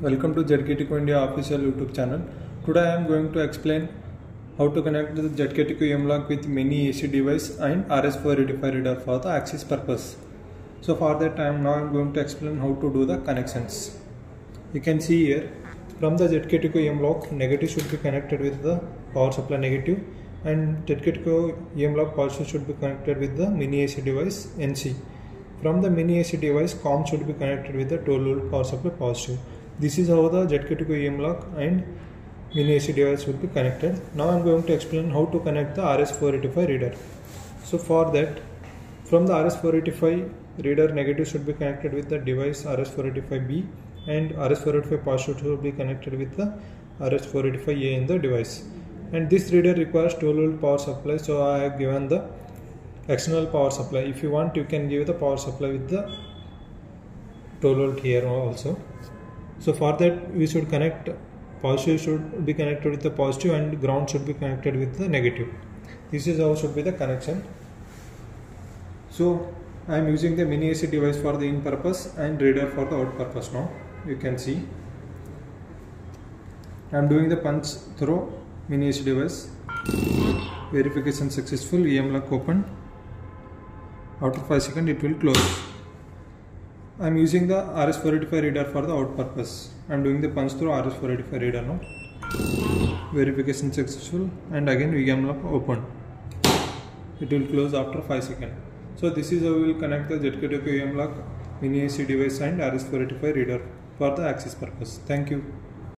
Welcome to ZKTQ India official YouTube channel. Today I am going to explain how to connect the ZKTQ M-Lock with mini AC device and RS485 reader for the access purpose. So for that I am going to explain how to do the connections. You can see here from the ZKTQ M-Lock negative should be connected with the power supply negative and ZKTQ M-Lock positive should be connected with the mini AC device NC. From the mini AC device, COM should be connected with the 12 volt power supply positive. This is how the ZKTQ M-Lock and mini AC device will be connected. Now I am going to explain how to connect the RS485 reader. So for that, from the RS485 reader, negative should be connected with the device RS485B and RS485 positive should be connected with the RS485A in the device. And this reader requires 12 volt power supply, so I have given the external power supply. If you want, you can give the power supply with the 12 volt here also. So for that we should connect, positive should be connected with the positive and ground should be connected with the negative. This is how should be the connection. So I am using the mini AC device for the in purpose and reader for the out purpose. Now you can see I am doing the punch through mini AC device. Verification successful, M-Lock open. After 5 seconds it will close. I am using the RS485 reader for the out purpose. I am doing the punch through RS485 reader now. Verification successful and again M-Lock open. It will close after 5 seconds. So this is how we will connect the ZKTQ M-Lock, mini AC device and RS485 reader for the access purpose. Thank you.